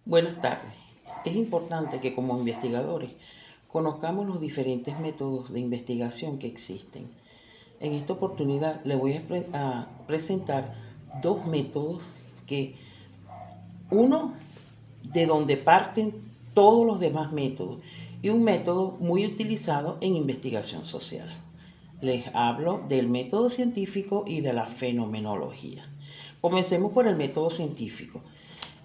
Buenas tardes. Es importante que como investigadores conozcamos los diferentes métodos de investigación que existen. En esta oportunidad le voy a presentar dos métodos que uno de donde parten todos los demás métodos y un método muy utilizado en investigación social. Les hablo del método científico y de la fenomenología. Comencemos por el método científico.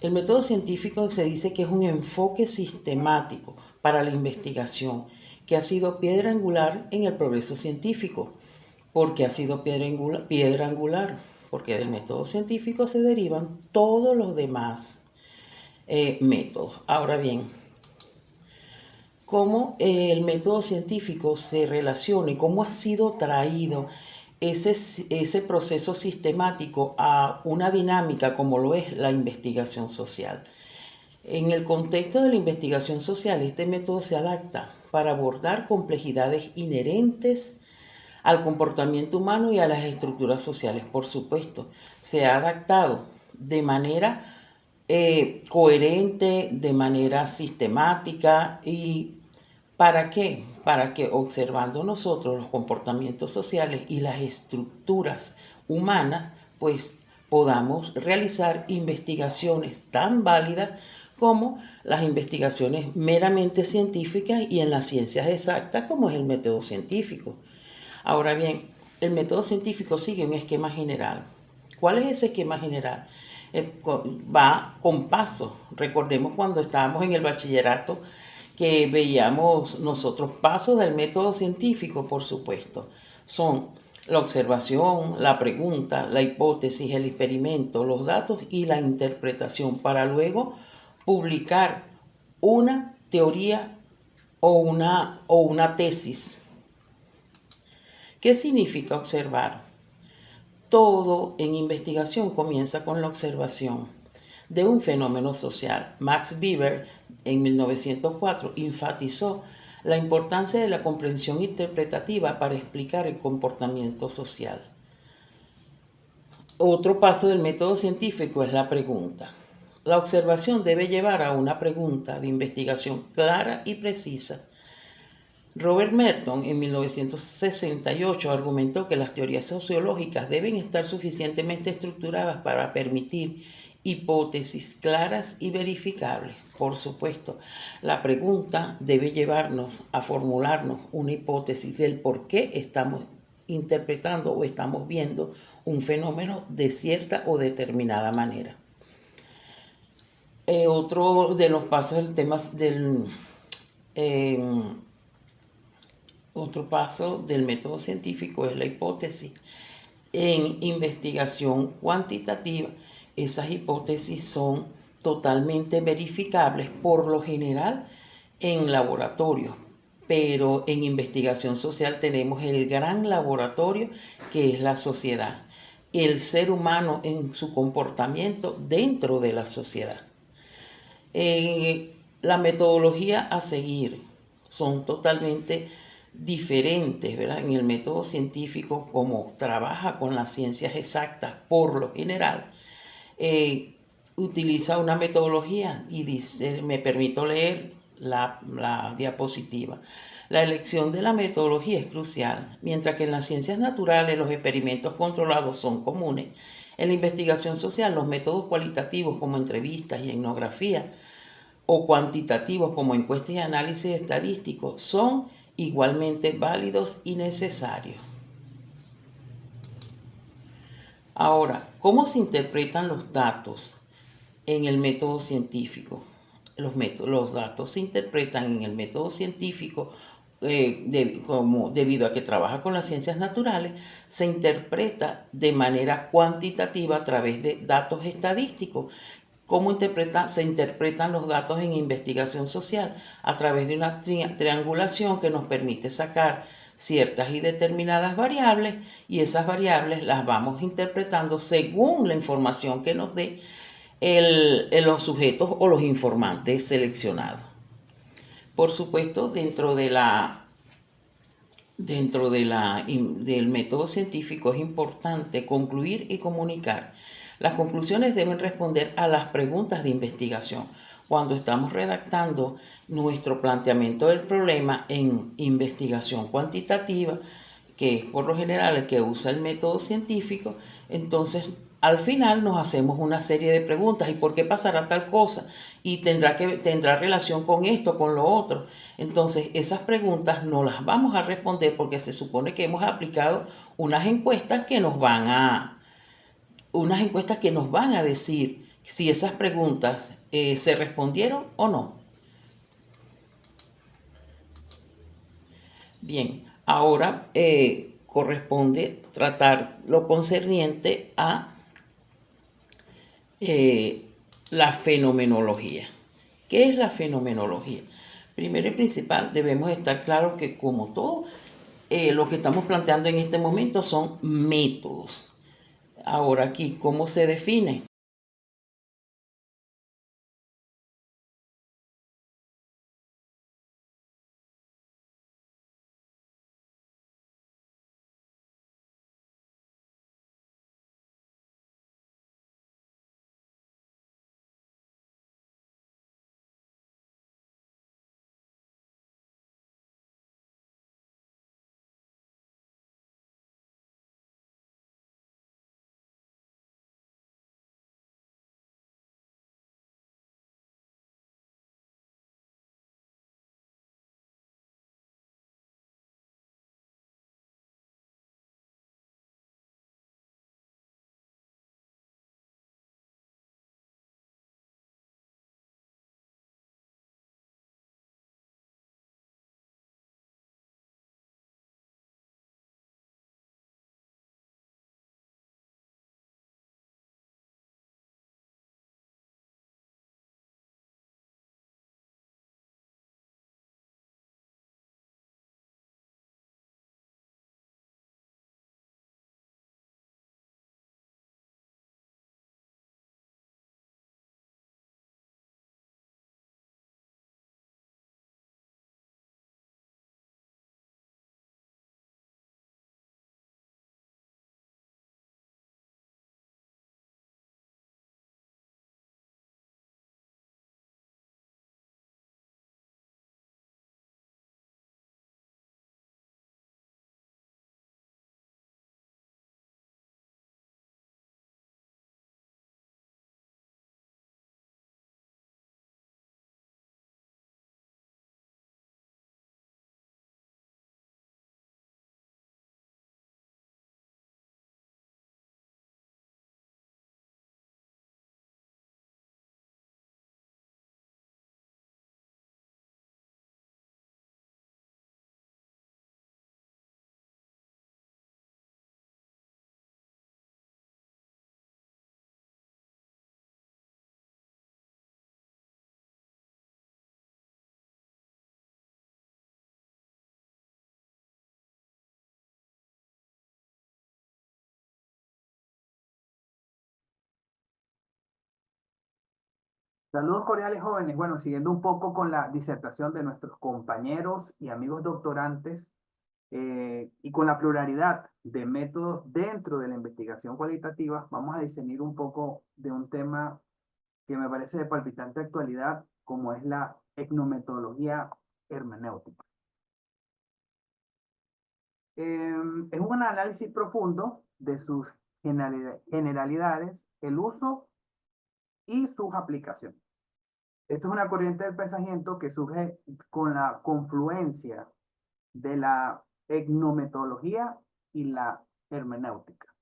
El método científico se dice que es un enfoque sistemático para la investigación que ha sido piedra angular en el progreso científico. ¿Por qué ha sido piedra angular? Porque del método científico se derivan todos los demás métodos. Ahora bien, cómo el método científico se relaciona y cómo ha sido traído ese proceso sistemático a una dinámica como lo es la investigación social. En el contexto de la investigación social, este método se adapta para abordar complejidades inherentes al comportamiento humano y a las estructuras sociales, por supuesto. Se ha adaptado de manera coherente, de manera sistemática. ¿Y para qué? Para que observando nosotros los comportamientos sociales y las estructuras humanas, pues podamos realizar investigaciones tan válidas como las investigaciones meramente científicas y en las ciencias exactas como es el método científico. Ahora bien, el método científico sigue un esquema general. ¿Cuál es ese esquema general? Va con pasos. Recordemos cuando estábamos en el bachillerato que veíamos nosotros pasos del método científico, por supuesto. Son la observación, la pregunta, la hipótesis, el experimento, los datos y la interpretación para luego publicar una teoría o una tesis. ¿Qué significa observar? Todo en investigación comienza con la observación de un fenómeno social. Max Weber, en 1904, enfatizó la importancia de la comprensión interpretativa para explicar el comportamiento social. Otro paso del método científico es la pregunta. La observación debe llevar a una pregunta de investigación clara y precisa. Robert Merton en 1968 argumentó que las teorías sociológicas deben estar suficientemente estructuradas para permitir hipótesis claras y verificables. Por supuesto, la pregunta debe llevarnos a formularnos una hipótesis del por qué estamos interpretando o estamos viendo un fenómeno de cierta o determinada manera. Otro de los pasos del tema del... Otro paso del método científico es la hipótesis. En investigación cuantitativa, esas hipótesis son totalmente verificables, por lo general en laboratorios, pero en investigación social tenemos el gran laboratorio que es la sociedad, el ser humano en su comportamiento dentro de la sociedad. La metodología a seguir son totalmente diferentes, ¿verdad? En el método científico, como trabaja con las ciencias exactas por lo general, utiliza una metodología y dice, me permito leer la diapositiva. La elección de la metodología es crucial. Mientras que en las ciencias naturales los experimentos controlados son comunes, en la investigación social los métodos cualitativos como entrevistas y etnografía o cuantitativos como encuestas y análisis estadísticos son igualmente válidos y necesarios. Ahora, ¿cómo se interpretan los datos en el método científico? Los datos se interpretan en el método científico debido a que trabaja con las ciencias naturales, se interpreta de manera cuantitativa a través de datos estadísticos. ¿Cómo se interpretan los datos en investigación social? A través de una triangulación que nos permite sacar ciertas y determinadas variables, y esas variables las vamos interpretando según la información que nos dé los sujetos o los informantes seleccionados. Por supuesto, dentro del método científico es importante concluir y comunicar. Las conclusiones deben responder a las preguntas de investigación. cuando estamos redactando nuestro planteamiento del problema en investigación cuantitativa, que es por lo general el que usa el método científico, entonces al final nos hacemos una serie de preguntas. ¿Y por qué pasará tal cosa? Y tendrá relación con esto, con lo otro. Entonces esas preguntas no las vamos a responder porque se supone que hemos aplicado unas encuestas que nos van a, decir si esas preguntas se respondieron o no. Bien, ahora corresponde tratar lo concerniente a eh, la fenomenología. ¿Qué es la fenomenología? Primero y principal, debemos estar claros que como todo lo que estamos planteando en este momento son métodos. Ahora aquí, ¿cómo se define? Saludos cordiales jóvenes. Bueno, siguiendo un poco con la disertación de nuestros compañeros y amigos doctorantes y con la pluralidad de métodos dentro de la investigación cualitativa, vamos a diseñar un poco de un tema que me parece de palpitante actualidad, como es la etnometodología hermenéutica. Es un análisis profundo de sus generalidades, el uso y sus aplicaciones. Esto es una corriente del pensamiento que surge con la confluencia de la etnometodología y la hermenéutica.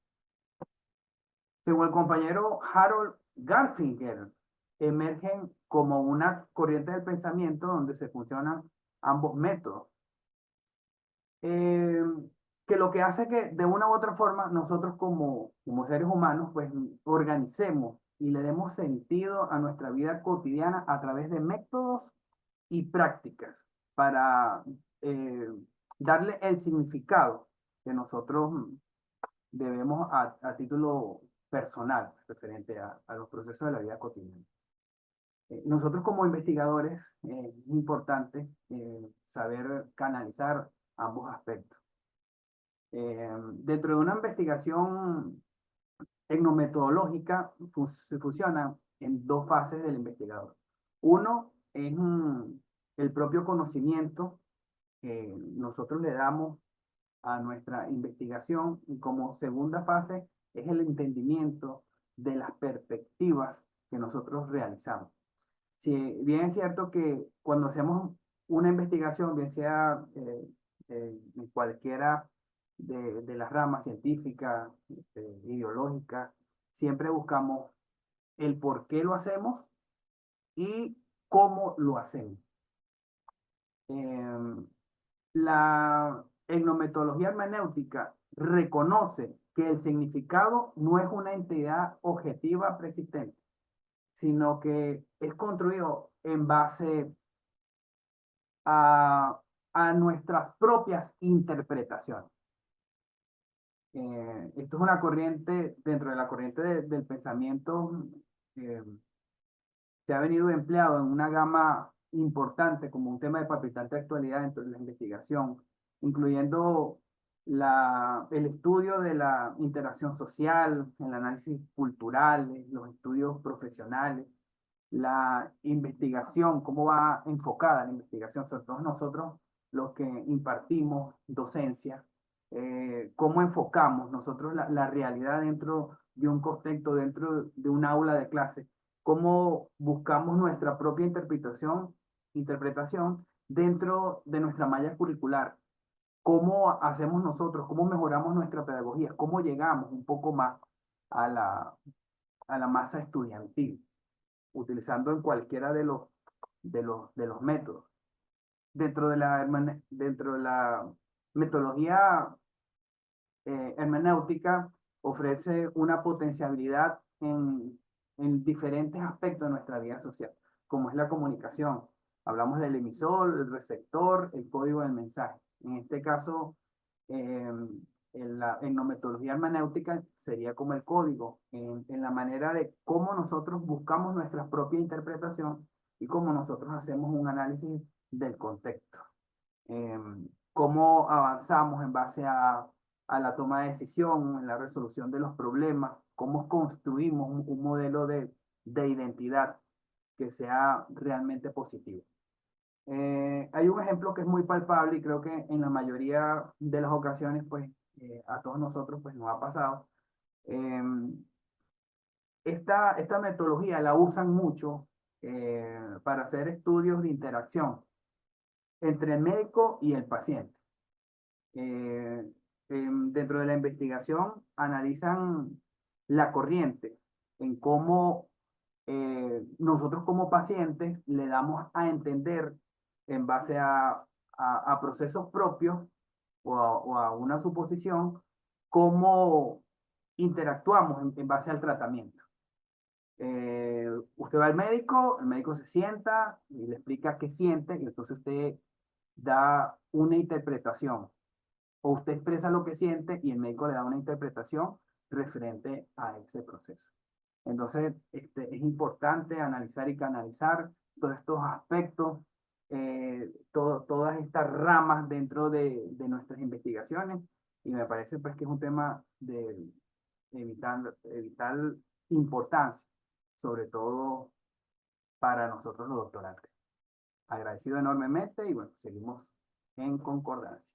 Según el compañero Harold Garfinger, emergen como una corriente del pensamiento donde se funcionan ambos métodos, eh, que lo que hace que de una u otra forma nosotros como seres humanos pues organicemos y le demos sentido a nuestra vida cotidiana a través de métodos y prácticas para eh, darle el significado que nosotros debemos a título personal referente a los procesos de la vida cotidiana. Nosotros como investigadores es importante saber canalizar ambos aspectos. Dentro de una investigación etnometodológica se fusionan en dos fases del investigador. Uno es el propio conocimiento que nosotros le damos a nuestra investigación, y como segunda fase es el entendimiento de las perspectivas que nosotros realizamos. Si bien es cierto que cuando hacemos una investigación, bien sea en cualquiera de las ramas científicas, ideológicas, siempre buscamos el por qué lo hacemos y cómo lo hacemos. La etnometodología hermenéutica reconoce que el significado no es una entidad objetiva persistente, sino que es construido en base a nuestras propias interpretaciones. Esto es una corriente, dentro de la corriente del pensamiento, se ha venido empleado en una gama importante como un tema de palpitante actualidad dentro de la investigación, incluyendo el estudio de la interacción social, el análisis cultural, los estudios profesionales, la investigación, cómo va enfocada la investigación, sobre todo nosotros los que impartimos docencia, cómo enfocamos nosotros la realidad dentro de un contexto, dentro de un aula de clase, cómo buscamos nuestra propia interpretación dentro de nuestra malla curricular, cómo hacemos nosotros, cómo mejoramos nuestra pedagogía, cómo llegamos un poco más a la masa estudiantil, utilizando en cualquiera de los métodos. Dentro de la metodología hermenéutica ofrece una potencialidad en diferentes aspectos de nuestra vida social, como es la comunicación. Hablamos del emisor, el receptor, el código del mensaje. En este caso, en la etnometodología hermenéutica sería como el código, en la manera de cómo nosotros buscamos nuestra propia interpretación y cómo nosotros hacemos un análisis del contexto. Cómo avanzamos en base a la toma de decisión, en la resolución de los problemas, cómo construimos un modelo de identidad que sea realmente positivo. Hay un ejemplo que es muy palpable y creo que en la mayoría de las ocasiones, pues, a todos nosotros, pues, nos ha pasado. Esta metodología la usan mucho para hacer estudios de interacción entre el médico y el paciente. Dentro de la investigación analizan la corriente en cómo nosotros como pacientes le damos a entender en base a procesos propios o a una suposición cómo interactuamos en base al tratamiento. Usted va al médico, el médico se sienta y le explica qué siente y entonces usted da una interpretación. O usted expresa lo que siente y el médico le da una interpretación referente a ese proceso. Entonces, es importante analizar y canalizar todos estos aspectos, todas estas ramas dentro de nuestras investigaciones, y me parece pues que es un tema de vital importancia, sobre todo para nosotros los doctorantes. Agradecido enormemente y bueno, seguimos en concordancia.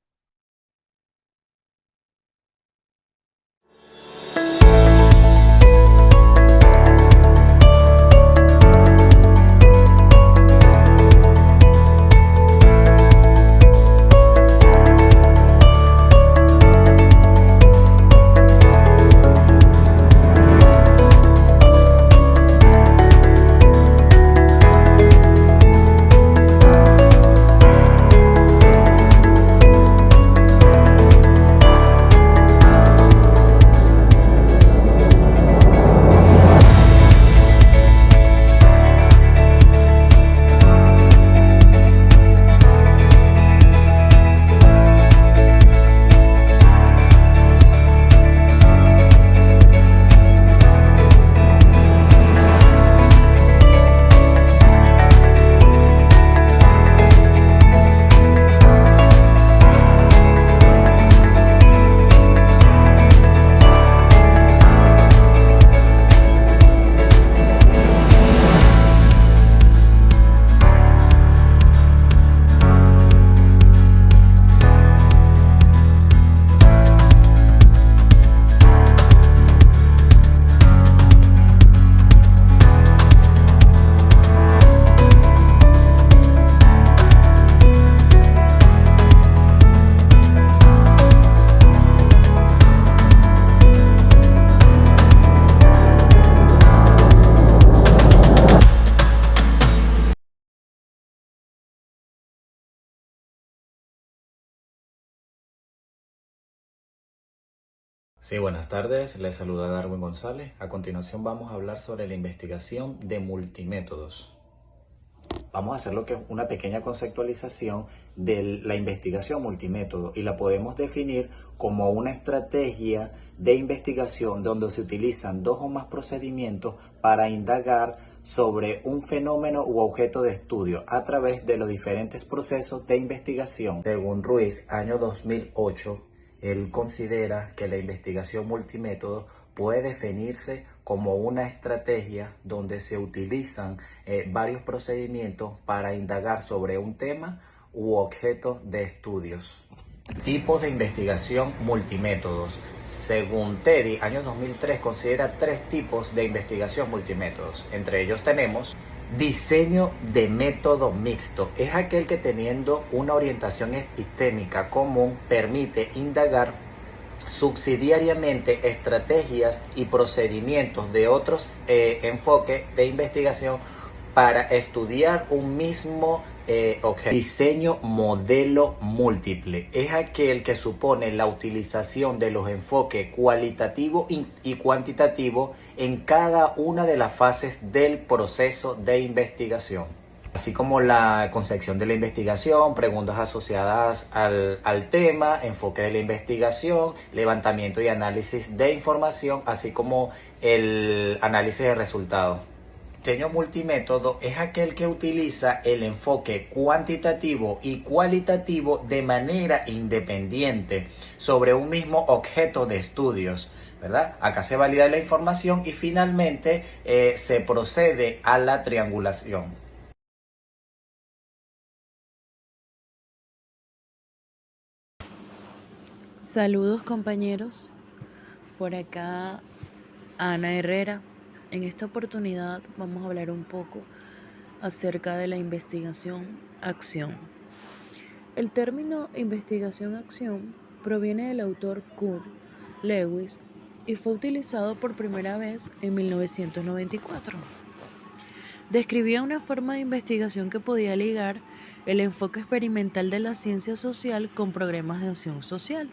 Sí, buenas tardes. Les saluda Darwin González. A continuación vamos a hablar sobre la investigación de multimétodos. Vamos a hacer lo que es una pequeña conceptualización de la investigación multimétodo y la podemos definir como una estrategia de investigación donde se utilizan dos o más procedimientos para indagar sobre un fenómeno u objeto de estudio a través de los diferentes procesos de investigación. Según Ruiz, año 2008, él considera que la investigación multimétodo puede definirse como una estrategia donde se utilizan varios procedimientos para indagar sobre un tema u objeto de estudios. Tipos de investigación multimétodos. Según Teddy, año 2003, considera tres tipos de investigación multimétodos. Entre ellos tenemos diseño de método mixto. Es aquel que, teniendo una orientación epistémica común, permite indagar subsidiariamente estrategias y procedimientos de otros enfoques de investigación para estudiar un mismo objeto. Diseño modelo múltiple es aquel que supone la utilización de los enfoques cualitativo y cuantitativo en cada una de las fases del proceso de investigación, así como la concepción de la investigación, preguntas asociadas al tema, enfoque de la investigación, levantamiento y análisis de información, así como el análisis de resultados. Diseño multimétodo es aquel que utiliza el enfoque cuantitativo y cualitativo de manera independiente sobre un mismo objeto de estudios, ¿verdad? Acá se valida la información y finalmente se procede a la triangulación. Saludos compañeros, por acá Ana Herrera. En esta oportunidad vamos a hablar un poco acerca de la investigación-acción. El término investigación-acción proviene del autor Kurt Lewis y fue utilizado por primera vez en 1994. Describía una forma de investigación que podía ligar el enfoque experimental de la ciencia social con programas de acción social,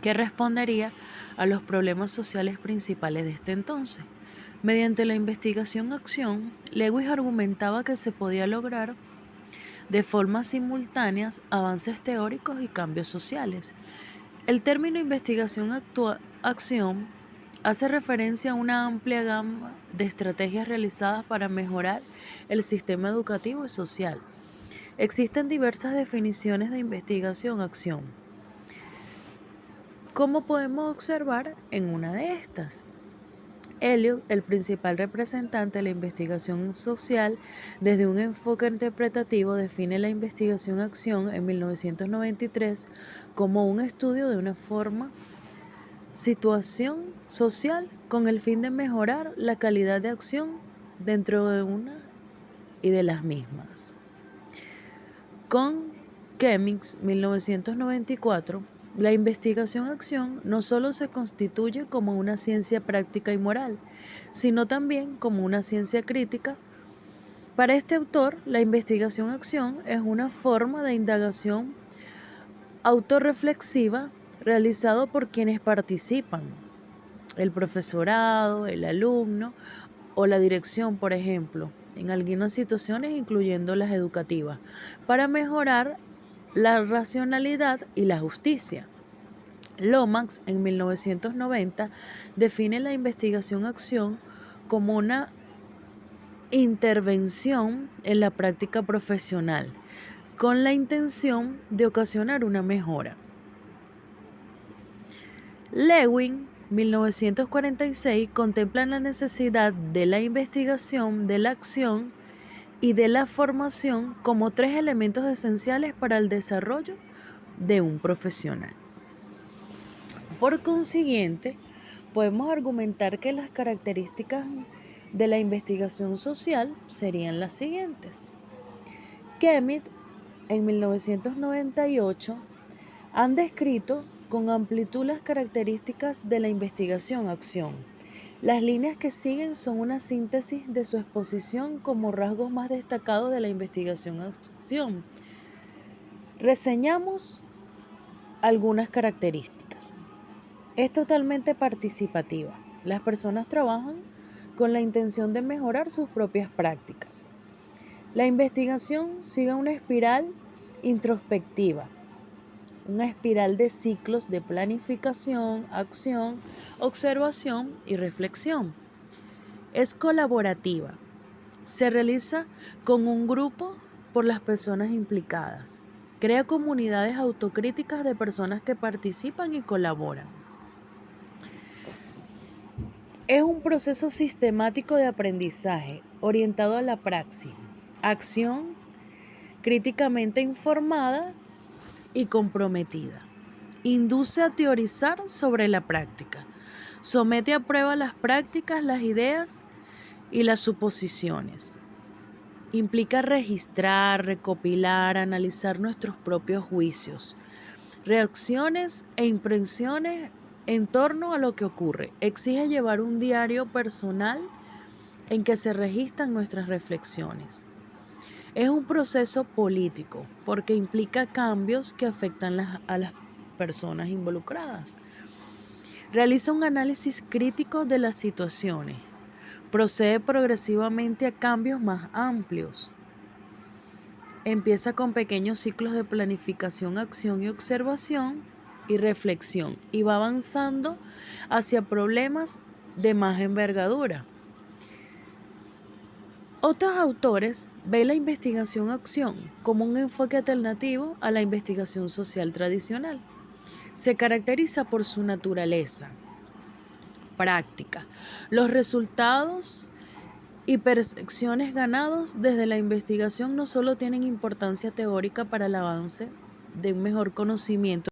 que respondería a los problemas sociales principales de este entonces. Mediante la investigación-acción, Lewis argumentaba que se podía lograr de forma simultáneas avances teóricos y cambios sociales. El término investigación-acción hace referencia a una amplia gama de estrategias realizadas para mejorar el sistema educativo y social. Existen diversas definiciones de investigación-acción. ¿Cómo podemos observar en una de estas? Eliot, el principal representante de la investigación social desde un enfoque interpretativo, define la investigación-acción en 1993 como un estudio de una situación social con el fin de mejorar la calidad de acción dentro de una y de las mismas. Con Chemix, 1994, la investigación-acción no solo se constituye como una ciencia práctica y moral, sino también como una ciencia crítica. Para este autor, la investigación-acción es una forma de indagación autorreflexiva realizado por quienes participan, el profesorado, el alumno o la dirección, por ejemplo, en algunas situaciones incluyendo las educativas, para mejorar la racionalidad y la justicia. Lomax, en 1990, define la investigación-acción como una intervención en la práctica profesional, con la intención de ocasionar una mejora. Lewin, 1946, contempla la necesidad de la investigación, de la acción y de la formación como tres elementos esenciales para el desarrollo de un profesional. Por consiguiente, podemos argumentar que las características de la investigación social serían las siguientes. Kemit, en 1998, han descrito con amplitud las características de la investigación-acción. Las líneas que siguen son una síntesis de su exposición como rasgos más destacados de la investigación-acción. Reseñamos algunas características. Es totalmente participativa. Las personas trabajan con la intención de mejorar sus propias prácticas. La investigación sigue una espiral introspectiva, una espiral de ciclos de planificación, acción, observación y reflexión. Es colaborativa. Se realiza con un grupo por las personas implicadas. Crea comunidades autocríticas de personas que participan y colaboran. Es un proceso sistemático de aprendizaje orientado a la praxis, acción críticamente informada y comprometida. Induce a teorizar sobre la práctica. Somete a prueba las prácticas, las ideas y las suposiciones. Implica registrar, recopilar, analizar nuestros propios juicios, reacciones e impresiones en torno a lo que ocurre. Exige llevar un diario personal en que se registran nuestras reflexiones. Es un proceso político porque implica cambios que afectan a las personas involucradas. Realiza un análisis crítico de las situaciones. Procede progresivamente a cambios más amplios. Empieza con pequeños ciclos de planificación, acción y observación y reflexión y va avanzando hacia problemas de más envergadura. Otros autores ven la investigación-acción como un enfoque alternativo a la investigación social tradicional. Se caracteriza por su naturaleza práctica. Los resultados y percepciones ganados desde la investigación no solo tienen importancia teórica para el avance de un mejor conocimiento